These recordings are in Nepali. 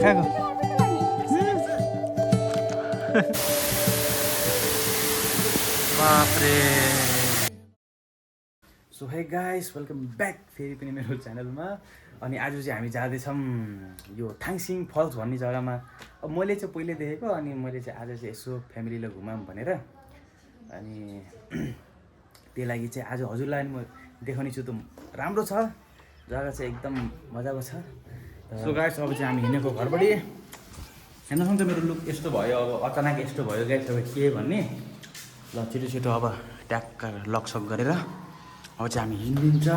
खाएको बापरे। So hey guys welcome back फेरि पनि मेरो च्यानलमा। अनि आज चाहिँ हामी जाँदैछौँ यो थाङसिङ फल्स भन्ने जग्गामा। अब मैले चाहिँ पहिले देखेको, अनि मैले चाहिँ आज चाहिँ यसो फ्यामिलीलाई घुमाऊँ भनेर, अनि त्यही लागि चाहिँ आज हजुरलाई म देखाउने छु। त राम्रो छ जग्गा चाहिँ, एकदम मजाको छ। सो गाइस अब चाहिँ हामी हिँडेको घरपट्टि। हेर्नुहोस् त मेरो लुक यस्तो भयो, अब अचानक यस्तो भयो गाइस, अब के भन्ने। ल छिटो छिटो अब ट्याक्क लकसक गरेर अब चाहिँ हामी हिँडिदिन्छ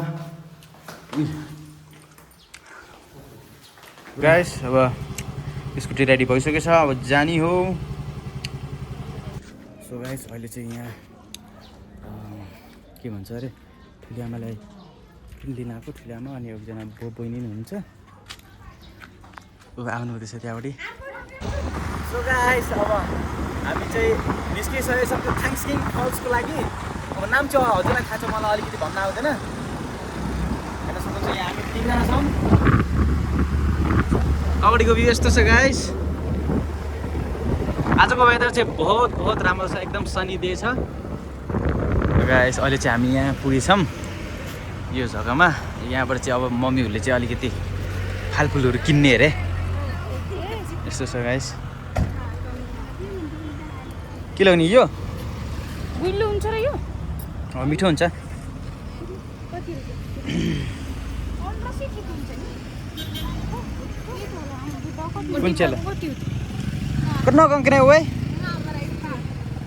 गाइस। अब स्कुटी रेडी भइसकेको छ, अब जाने हो। सो गाइस अहिले चाहिँ यहाँ के भन्छ अरे, ठुली आमालाई लिन आएको, ठुली आमा अनि एकजना बहिनी हुनुहुन्छ, ऊ आउनु हुँदैछ त्यहाँबाट। सो गाइस अब हामी चाहिँ निस्किसकेको छौँ त्यो थाङसिङ फल्सको लागि। अब नाम चाहिँ हजुरलाई थाहा छ, मलाई अलिकति भन्न आउँदैन। हेर्न सक्नुहुन्छ यहाँ हामी 3 जना छौँ। अगाडिको भ्यू यस्तो छ गाइस। आजको वेदर चाहिँ बहुत राम्रो छ, एकदम सनी डे छ गाइस। अहिले चाहिँ हामी यहाँ पुगेछौँ यो जग्गामा। यहाँबाट चाहिँ अब मम्मीहरूले चाहिँ अलिकति फलफुलहरू किन्ने अरे, यस्तो छ गाइस। के लगाउने यो? गुलियो हुन्छ र यो? मिठो हुन्छ। कुन चाहिँ कट्न कंकने ओए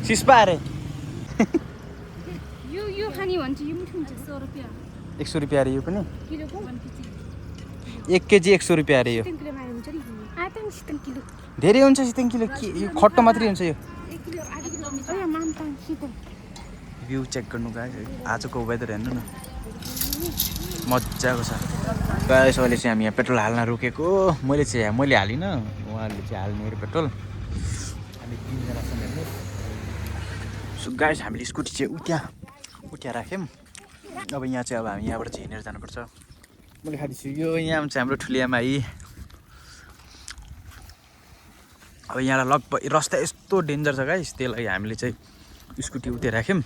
सिस्पा अरे यो खानी भन्छ, यो मिठो हुन्छ। 100 रुपैयाँ 100 रुपैयाँ अरे। यो पनि किलोको 1 केजी 100 रुपैयाँ अरे। यो किलो मारे हुन्छ नि। आधा सितन किलो धेरै हुन्छ। 7 किलो के यो खट्टो मात्रै हुन्छ। यो 1 किलो आधा किलो अरे मामताङ सितन। भ्यू चेक गर्नु गाइस, आजको वेदर हेर्नु न, मजाको छ गाइस। अहिले चाहिँ हामी यहाँ पेट्रोल हाल्न रोकेको। मैले हालिनँ, उहाँहरूले चाहिँ हाल्ने अरे पेट्रोल। हामी 3 जना छौँ हेर्नु। सो गाइस हामीले स्कुटी चाहिँ उठ्या राख्यौँ। अब यहाँ चाहिँ अब हामी यहाँबाट चाहिँ हिँडेर जानुपर्छ। मैले खाँदैछु यो, यहाँ चाहिँ हाम्रो ठुली आमा आई। अब यहाँ लगभग रस्ता यस्तो डेन्जर छ गाइस, त्यही लागि हामीले चाहिँ स्कुटी उतै राख्यौँ।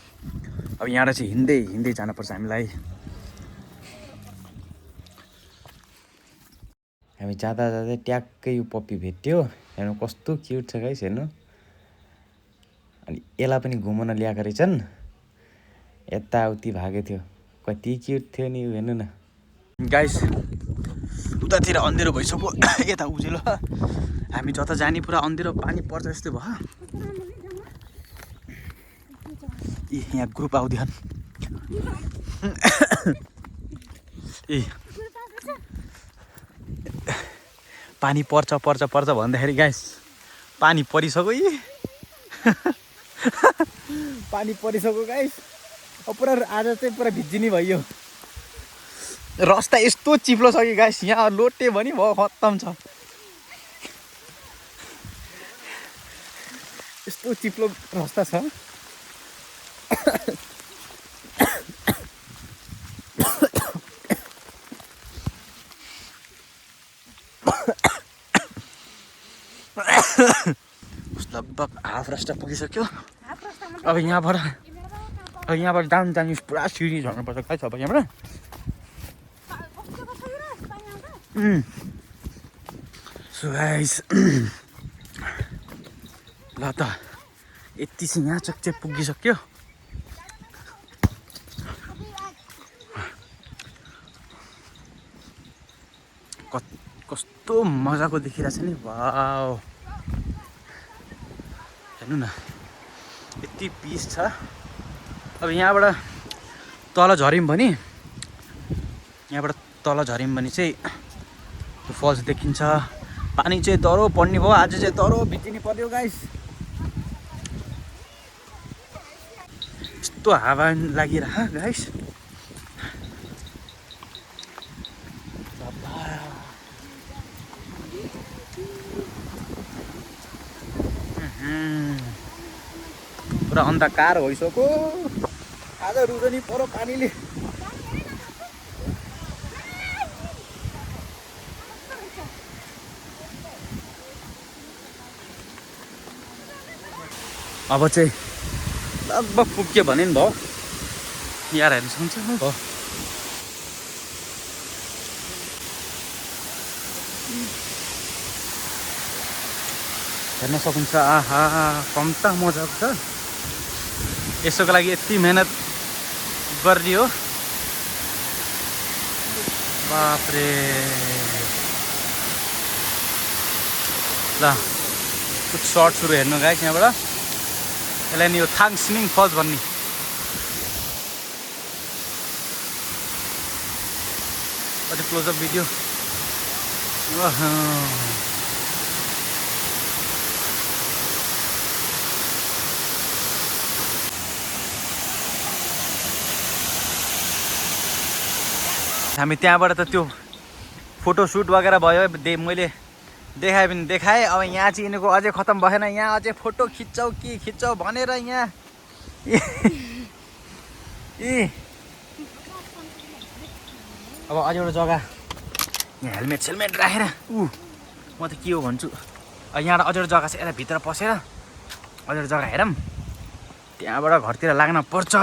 अब यहाँबाट चाहिँ हिँड्दै जानुपर्छ हामीलाई। हामी जाँदा ट्याक्कै यो पप्पी भेट्यो। हेर्नु कस्तो क्युट छ गाइस, हेर्नु। अनि यसलाई पनि घुमाउन ल्याएको रहेछन्, यताउति भागेको थियो। कति क्युट थियो नि, हेर्नु न गाइस। उतातिर अन्धेरो भइसक्यो, यता उज्यालो। हामी जता जाने पुरा अन्धेरो, पानी पर्छ जस्तै भयो। ए यहाँ ग्रुप आउँदैन। ए पानी पर्छ भन्दाखेरि गाइस पानी परिसक्यो। यी पानी परिसक्यो गाइस। अब पुरा आज चाहिँ पुरा भिज्जिने भयो। रस्ता यस्तो चिप्लो छ कि गाइस, यहाँ लोटे भने भयो, खत्तम छ। यस्तो चिप्लो रस्ता छ। लगभग हाफ रास्ता पुगिसक्यो। अब यहाँबाट जानु पुरा सिँढी झर्नुपर्छ गाइस। अब यहाँबाट सो गाइस ल त यति चाहिँ यहाँ चक्चे पुगिसक्यो। कस्तो मजाको देखिरहेछ नि, वाउ। हेर्नु न यति पिस छ। अब यहाँबाट तल झऱ्यौँ भने चाहिँ त्यो फल्स देखिन्छ। पानी चाहिँ दह्रो पर्ने भयो, आज चाहिँ दह्रो भिजिनु पर्यो गाइस। यस्तो हावा लागिरह गाइस। पुरा अन्धकार भइसक्यो। आज रुजनी परो पानीले। अब चाहिँ लगभग पुग्यो भने नि भयो यहाँ हेर्नु सक्छ भयो हेर्न सक्नुहुन्छ आहा कम त मजाको छ यसोको लागि यति मेहनत गरियो बापरे ल कुछ सर्ट्सहरू हेर्नु गाइस यहाँबाट यसलाई नि यो थाङस्मिङ फल्स भन्ने अझै क्लोजअप भिडियो हामी त्यहाँबाट त त्यो फोटोसुट वगैरह भयो मैले देखाएँ पनि देखाएँ अब यहाँ चाहिँ यिनीको अझै खत्तम भएन यहाँ अझै फोटो खिच्छौ कि खिच्छौ भनेर यहाँ अब अझै एउटा जग्गा यहाँ हेलमेट सेलमेट राखेर म त के हो भन्छु यहाँबाट अझै एउटा जग्गा छ यता भित्र पसेर अझै एउटा जग्गा हेरौँ त्यहाँबाट घरतिर लाग्न पर्छ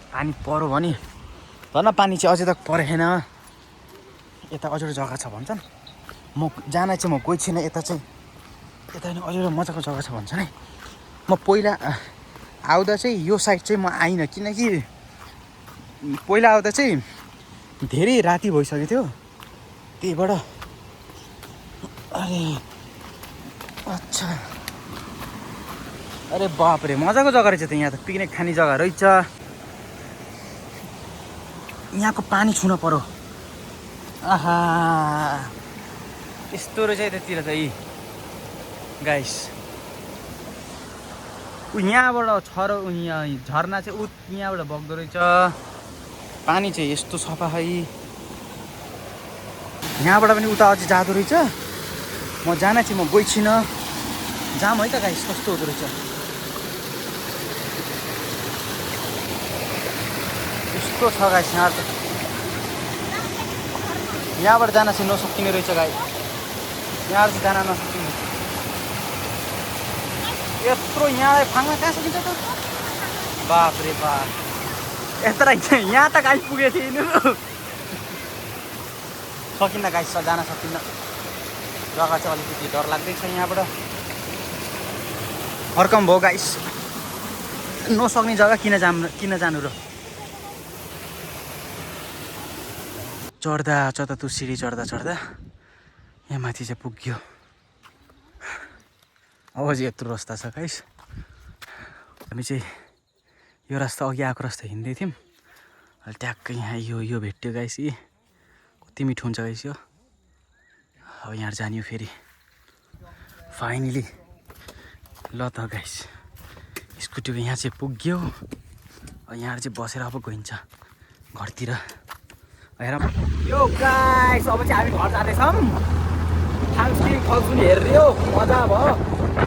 पानी पऱ्यो भने धन्न पानी चाहिँ अझै तक परेन यता अझै एउटा जग्गा छ भन्छन् म जान चाहिँ म गएको छुइनँ यता चाहिँ यता नि अझै एउटा मजाको जग्गा छ भन्छन् है म पहिला आउँदा चाहिँ यो साइड चाहिँ म आइनँ किनकि पहिला आउँदा चाहिँ धेरै राति भइसकेको थियो त्यहीबाट अरे अच्छा अरे बापरे मजाको जग्गा रहेछ त यहाँ त पिकनिक खाने जग्गा रहेछ यहाँको पानी छुन पर्यो आहा यस्तो रहेछ यतातिर त यी गाइस यहाँबाट छरो यहाँ झरना चाहिँ यहाँबाट बग्दो रहेछ पानी चाहिँ यस्तो सफा है यहाँबाट पनि उता अझै जाँदो रहेछ म जान चाहिँ म गएको छिनँ जाम है त गाइस कस्तो हुँदो रहेछ यस्तो छ गाइस यहाँ त यहाँबाट जान चाहिँ नसकिने रहेछ गाइस यहाँ चाहिँ जान नसकिने यत्रो यहाँ फाङ्मा कहाँ सकिन्छ त बापरे बाप यत्रो यहाँ तक आइपुगेको थियो यिनीहरू सकिन्न गाइस जान सकिन्न जग्गा चाहिँ अलिकति डर लाग्दैछ यहाँबाट फर्कम भयो गाइस नसक्ने जग्गा किन जानु र चढ्दा चढ्दा त्यो सिँढी चढ्दा यहाँ माथि चाहिँ पुग्यो अब चाहिँ यत्रो रास्ता छ गाइस हामी चाहिँ यो रास्ता अघि आएको रास्ता हिँड्दै थियौँ अहिले ट्याक्कै यहाँ यो भेट्यो गाइस यी कति मिठो हुन्छ गाइस यो अब यहाँ जानियो फेरि फाइनली ल त गाइस स्कुटीको यहाँ चाहिँ पुग्यो यहाँ चाहिँ बसेर अब गइन्छ घरतिर हेर यो गाइस अब चाहिँ हामी घर जाँदैछौँ थाङस्मिङ फल्स पनि हेर्यो मजा भयो